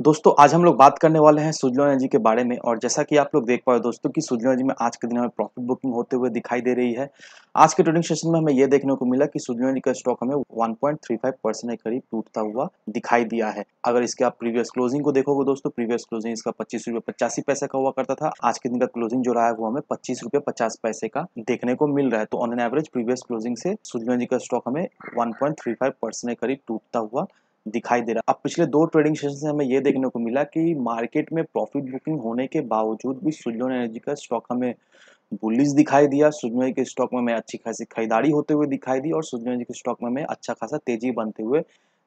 दोस्तों आज हम लोग बात करने वाले हैं सुज़लोन एनर्जी के बारे में। और जैसा कि आप लोग देख पा रहे हो दोस्तों कि सुज़लोन एनर्जी में आज के दिन हमें प्रॉफिट बुकिंग होते हुए दिखाई दे रही है। आज के ट्रेडिंग सेशन में हमें ये देखने को मिला कि सुज़लोन एनर्जी का स्टॉक हमें 1.35% के करीब टूटता हुआ दिखाई दिया है। अगर इसके आप प्रीवियस क्लोजिंग को देखोगे दोस्तों, प्रीवियस क्लोजिंग इसका 25 रुपये 85 पैसे का हुआ करता था। आज के दिन का क्लोजिंग जो रहा है वो हमें 25 रुपये 50 पैसे का देखने को मिल रहा है। तो on an average previous closing से सुज़लोन एनर्जी का स्टॉक हमें 1.35% के करीब टूटता हुआ दिखाई दे रहा है। अब पिछले 2 ट्रेडिंग सेशन से हमें ये देखने को मिला कि मार्केट में प्रॉफिट बुकिंग होने के बावजूद भी सुज़लोन एनर्जी का स्टॉक हमें बुलिश दिखाई दिया। सुज़लोन एनर्जी के स्टॉक में हमें अच्छी खासी खरीदारी होते हुए दिखाई दी और सुज़लोन एनर्जी के स्टॉक में हमें अच्छा खासा तेजी बनते हुए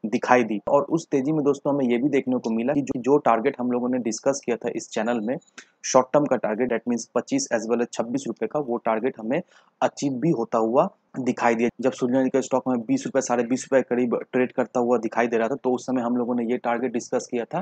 दिखाई दी। और उस तेजी में दोस्तों हमें ये भी देखने को मिला कि जो टारगेट हम लोगों ने डिस्कस किया था इस चैनल में, शॉर्ट टर्म का target that means 25 as well as 26 रुपए का, वो टारगेट हमें अचीव भी होता हुआ दिखाई दिया। जब सुज़लोन एनर्जी का स्टॉक हमें 20 रुपए, साढ़े 20 रुपए करीब ट्रेड करता हुआ दिखाई दे रहा था, तो उस समय हम लोगों ने ये टारगेट डिस्कस किया था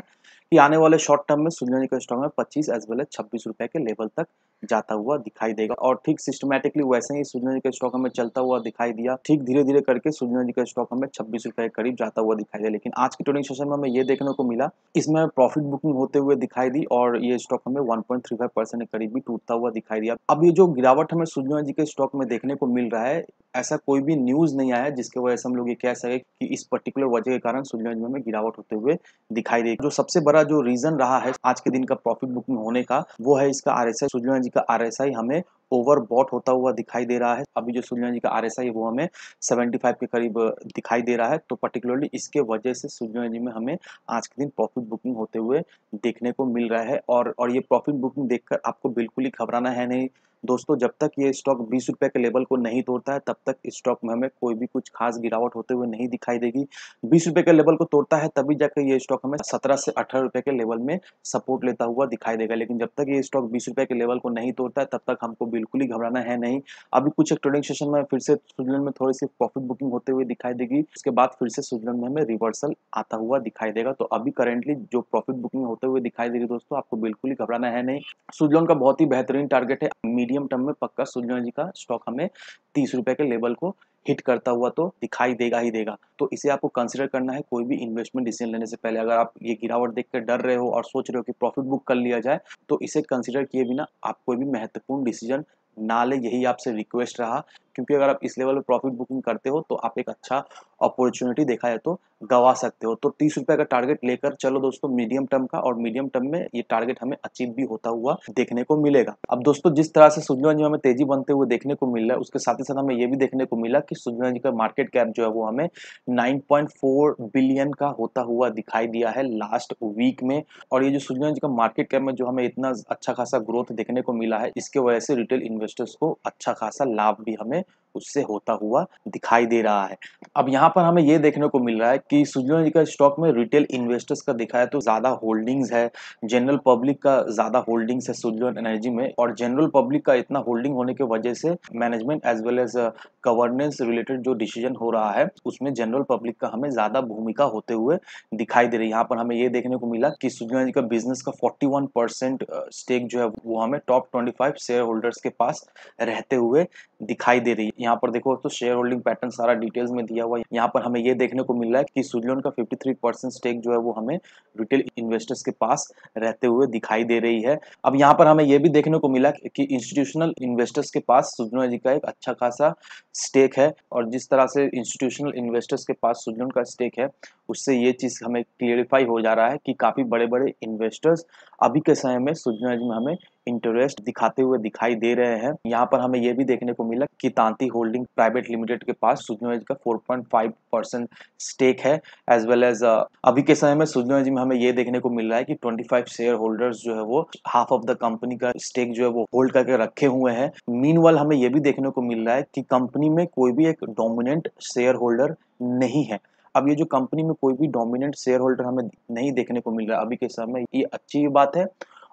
कि आने वाले शॉर्ट टर्म में सुज़लोन एनर्जी का स्टॉक में 25 एज वेल एज 26 रुपए के लेवल तक जाता हुआ दिखाई देगा। और ठीक सिस्टमैटिकली वैसे ही सुज़लोन एनर्जी का स्टॉक हमें चलता हुआ दिखाई दिया। ठीक धीरे धीरे करके सुज़लोन एनर्जी का स्टॉक हमें 26 रुपए के करीब जाता हुआ दिखाई दिया। लेकिन आज की ट्रेडिंग सेशन में हमें ये देखने को मिला, इसमें प्रॉफिट बुकिंग होते हुए दिखाई दी और ये स्टॉक हमें 1.35% के करीब भी टूटता हुआ दिखाई दिया। अब ये जो गिरावट हमें सुज़लोन एनर्जी के स्टॉक में देखने को मिल रहा है, ऐसा कोई भी न्यूज़ नहीं आया है जिसकी वजह से हम लोग ये कह सके कि इस पर्टिकुलर वजह के कारण सुज़लोन एनर्जी में गिरावट होते हुए दिखाई देगी। जो सबसे बड़ा जो रीजन रहा है आज के दिन का प्रॉफिट बुकिंग होने का, वो है इसका आरएसआई। सुज़लोन एनर्जी का आरएसआई हमें ओवरबॉट होता हुआ दिखाई दे रहा है। अभी जो सुज़लोन एनर्जी का आरएसआई है वो हमें 75 के करीब दिखाई दे रहा है। तो पर्टिकुलरली इसके वजह से सुज़लोन एनर्जी में हमें आज के दिन प्रॉफिट बुकिंग होते हुए देखने को मिल रहा है। और ये प्रॉफिट बुकिंग देखकर आपको बिल्कुल ही घबराना है नहीं दोस्तों। जब तक ये स्टॉक 20 रुपए के लेवल को नहीं तोड़ता है, तब तक इस स्टॉक में हमें कोई भी कुछ खास गिरावट होते हुए नहीं दिखाई देगी। 20 रुपए के लेवल को तोड़ता है तभी जाकर ये स्टॉक हमें 17 से 18 रुपए के लेवल में सपोर्ट लेता हुआ दिखाई देगा। लेकिन जब तक ये स्टॉक 20 रुपए के लेवल को नहीं तोड़ता है, तब तक हमको बिल्कुल ही घबराना है नहीं। अभी कुछ एक ट्रेडिंग सेशन में फिर से सुज़लोन में थोड़ी सी प्रॉफिट बुकिंग होते हुए दिखाई देगी, उसके बाद फिर से सुज़लोन में हमें रिवर्सल आता हुआ दिखाई देगा। तो अभी करेंटली जो प्रॉफिट बुकिंग होते हुए दिखाई दे रही है दोस्तों, आपको बिल्कुल ही घबराना है नहीं। सुज़लोन का बहुत ही बेहतरीन टारगेट है, मीडियम टर्म में पक्का सुज़लोन एनर्जी का स्टॉक हमें 30 रुपए के लेवल को हिट करता हुआ तो दिखाई देगा ही देगा। तो इसे आपको कंसीडर करना है कोई भी इन्वेस्टमेंट डिसीजन लेने से पहले। अगर आप ये गिरावट देखकर डर रहे हो और सोच रहे हो कि प्रॉफिट बुक कर लिया जाए, तो इसे कंसीडर किए बिना आप कोई भी महत्वपूर्ण डिसीजन ना ले, यही आपसे रिक्वेस्ट रहा। क्योंकि अगर आप इस लेवल पे प्रॉफिट बुकिंग करते हो तो आप एक अच्छा अपॉर्चुनिटी देखा जाए तो गवा सकते हो। तो 30 रुपए का टारगेट लेकर चलो दोस्तों मीडियम टर्म का, और मीडियम टर्म में ये टारगेट हमें अचीव भी होता हुआ देखने को मिलेगा। अब दोस्तों जिस तरह से सुज़लोन एनर्जी हमें तेजी बनते हुए देखने को मिल रहा है, उसके साथ ही साथ हमें ये भी देखने को मिला कि सुज़लोन एनर्जी का मार्केट कैप जो है वो हमें 9.4 बिलियन का होता हुआ दिखाई दिया है लास्ट वीक में। और ये जो सुज़लोन एनर्जी का मार्केट कैप में जो हमें इतना अच्छा खासा ग्रोथ देखने को मिला है, इसके वजह से रिटेल इन्वेस्टर्स को अच्छा खासा लाभ भी हमें उससे होता हुआ दिखाई दे रहा है। अब यहाँ पर हमें ये देखने को मिल रहा है कि सुज़लोन एनर्जी का स्टॉक में रिटेल इन्वेस्टर्स का दिखा है तो ज़्यादा होल्डिंग्स है, जनरल पब्लिक का ज़्यादा होल्डिंग्स है सुज़लोन एनर्जी में। और जनरल पब्लिक का इतना होल्डिंग होने की वजह से management as well as governance related जो डिसीजन हो रहा है, उसमें जनरल पब्लिक का हमें ज़्यादा भूमिका होते हुए दिखाई दे रही है। यहाँ पर हमें ये देखने को मिला कि सुज़लोन एनर्जी का बिजनेस का 41% स्टेक जो है वो हमें टॉप 25 शेयर होल्डर्स के पास रहते हुए दिखाई दे रही है। यहाँ पर देखो तो शेयर होल्डिंग पैटर्न सारा डिटेल्स में दिया हुआ है। यहाँ पर हमें ये देखने को मिल रहा है कि सुज़लोन का 53% स्टेक जो है वो हमें रिटेल इन्वेस्टर्स के पास रहते हुए दिखाई दे रही है। अब यहाँ पर हमें ये भी देखने को मिला कि इंस्टीट्यूशनल इन्वेस्टर्स के पास सुज़लोन एनर्जी का एक अच्छा खासा स्टेक है। और जिस तरह से इंस्टीट्यूशनल इन्वेस्टर्स के पास सुज़लोन का स्टेक है, उससे ये चीज़ हमें क्लियरिफाई हो जा रहा है कि काफ़ी बड़े-बड़े इन्वेस्टर्स अभी के समय में सुज़लोन एनर्जी में हमें इंटरेस्ट दिखाते हुए दिखाई दे रहे हैं। यहाँ पर हमें ये भी देखने को मिला कि तांती होल्डिंग प्राइवेट लिमिटेड के पास सुज़लोन एनर्जी का 4.5% स्टेक है। एज वेल एज अभी के समय में सुज़लोन एनर्जी में हमें ये देखने को मिल रहा है कि 25 शेयर होल्डर्स जो है वो हाफ ऑफ द कंपनी का स्टेक जो है वो होल्ड करके रखे हुए हैं। मीनवाइल हमें ये भी देखने को मिल रहा है कि कंपनी में कोई भी एक डोमिनेंट शेयर होल्डर नहीं है। अब ये जो कंपनी में कोई भी डोमिनेंट शेयर होल्डर हमें नहीं देखने को मिल रहा है अभी के समय, ये अच्छी बात है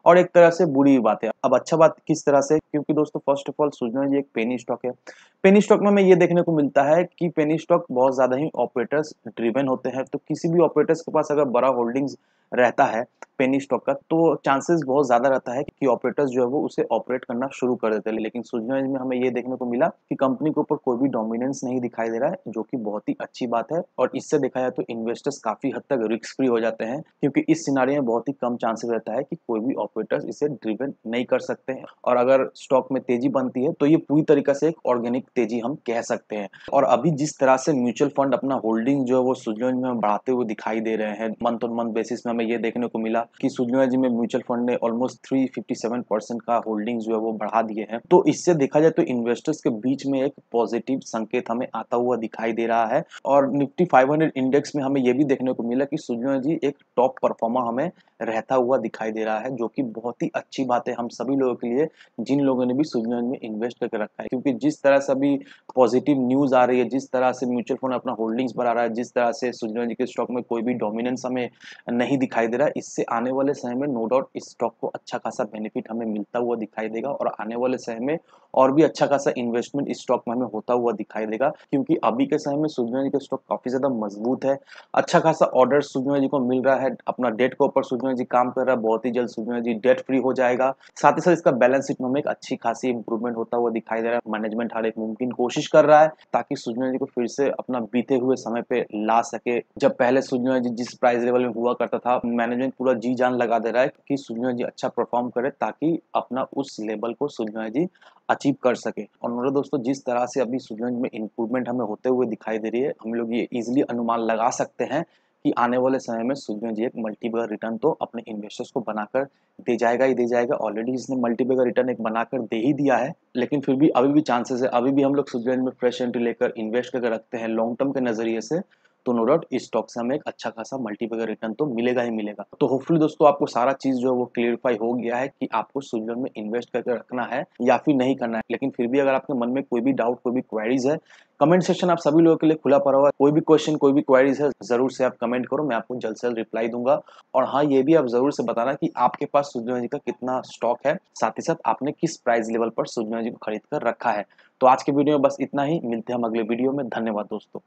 और एक तरह से बुरी बात है। अब अच्छा बात किस तरह से, क्योंकि दोस्तों first of all Suzlon energy एक पेनी स्टॉक है। पेनी स्टॉक में हमें ये देखने को मिलता है कि पेनी स्टॉक बहुत ज़्यादा ही ऑपरेटर्स ड्रिवन होते हैं। तो किसी भी ऑपरेटर्स के पास अगर बड़ा होल्डिंग्स रहता है पेनी स्टॉक का, तो चांसेस बहुत ज़्यादा रहता है कि ऑपरेटर्स जो है वो उसे ऑपरेट करना शुरू कर देते हैं। लेकिन सुजलॉन एनर्जी में हमें ये देखने को मिला कि कंपनी के ऊपर कोई भी डोमिनेंस नहीं दिखाई दे रहा है, जो कि बहुत ही अच्छी बात है। और इससे देखा जाए तो इन्वेस्टर्स काफी हद तक रिस्क फ्री हो जाते हैं, क्योंकि इस सिनारियो में बहुत ही कम चांसेस रहता है कि कोई भी ऑपरेटर्स इसे ड्रिवन नहीं कर सकते हैं। और अगर स्टॉक में तेजी बनती है तो ये पूरी तरीके से एक ऑर्गेनिक तेजी हम कह सकते हैं। और अभी जिस तरह से म्यूचुअल फंड अपना होल्डिंग जो है वो सुजलॉन में बढ़ाते हुए दिखाई दे रहे हैं, मंथ ऑन मंथ बेसिस में हमें ये देखने को मिला कि सुजलॉन एनर्जी में म्यूचुअल फंड ने ऑलमोस्ट 357% का होल्डिंग जो है वो बढ़ा दिए हैं। तो इससे देखा जाए तो इन्वेस्टर्स के बीच में एक पॉजिटिव संकेत हमें आता हुआ दिखाई दे रहा है। और निफ्टी 500 इंडेक्स में हमें ये भी देखने को मिला कि सुजलॉन एनर्जी एक टॉप परफॉर्मर हमें रहता हुआ दिखाई दे रहा है, जो कि बहुत ही अच्छी बात है हम सभी लोगों के लिए, जिन लोगों ने भी सुजलॉन में इन्वेस्ट करके रखा है। क्योंकि जिस तरह से अभी पॉजिटिव न्यूज आ रही है, जिस तरह से म्यूचुअल फंड अपना होल्डिंग्स बढ़ा रहा है, जिस तरह से सुजलॉन के स्टॉक में कोई भी डोमिनेंस हमें नहीं दिखाई दे रहा है, इससे आने वाले समय में नो डाउट इस स्टॉक को अच्छा खासा बेनिफिट हमें मिलता हुआ दिखाई देगा। और आने वाले समय में और भी अच्छा खासा इन्वेस्टमेंट इस स्टॉक में हमें होता हुआ दिखाई देगा, क्योंकि अभी के समय में सुजलॉन का स्टॉक काफी ज्यादा मजबूत है। अच्छा खासा ऑर्डर सुजलॉन को मिल रहा है, अपना डेट के ऊपर सुजलॉन काम कर रहा है, बहुत ही जल्द सुजलॉन डेट फ्री हो जाएगा। साथ ही साथ इसका बैलेंस शीट में हमें एक अच्छी खासी इंप्रूवमेंट होता हुआ दिखाई दे रहा है। मैनेजमेंट हर एक मुमकिन कोशिश कर रहा है ताकि सुजलॉन को फिर से अपना बीते हुए समय पे ला सके। जब पहले सुजलॉन जिस प्राइस लेवल में हुआ करता था, मैनेजमेंट पूरा जी जान लगा दे रहा है कि सुजलॉन अच्छा परफॉर्म करे ताकि अपना उस लेवल को सुजलॉन अचीव कर सके। और मेरे दोस्तों, जिस तरह से अभी सुजलॉन में इंप्रूवमेंट हमें होते हुए दिखाई दे रही है, हम लोग ये इजिली अनुमान लगा सकते हैं कि आने वाले समय में सुजलॉन एक मल्टीबैगर रिटर्न तो अपने इन्वेस्टर्स को बनाकर दे जाएगा ही दे जाएगा। ऑलरेडी इसने मल्टीबैगर रिटर्न एक बनाकर दे ही दिया है, लेकिन फिर भी अभी भी चांसेस है, अभी भी हम लोग सुजलॉन में फ्रेश एंट्री लेकर इन्वेस्ट करके रखते हैं लॉन्ग टर्म के नजरिए से, तो नो डाउट इस स्टॉक से हमें एक अच्छा खासा मल्टीबैगर रिटर्न तो मिलेगा ही मिलेगा। तो होपफुली दोस्तों आपको सारा चीज जो है वो क्लियरिफाई हो गया है कि आपको सुजलॉन में इन्वेस्ट करके रखना है या फिर नहीं करना है। लेकिन फिर भी अगर आपके मन में कोई भी डाउट, कोई भी क्वेरीज है, कमेंट सेक्शन आप सभी लोगों के लिए खुला पड़ा हुआ है। कोई भी क्वेश्चन, कोई भी क्वेरीज है, जरूर से आप कमेंट करो, मैं आपको जल्द से जल्द रिप्लाई दूंगा। और हाँ, ये भी आप जरूर से बताना कि आपके पास सुजलॉन का कितना स्टॉक है, साथ ही साथ आपने किस प्राइस लेवल पर सुजलॉन को खरीद कर रखा है। तो आज के वीडियो में बस इतना ही, मिलते हैं हम अगले वीडियो में। धन्यवाद दोस्तों।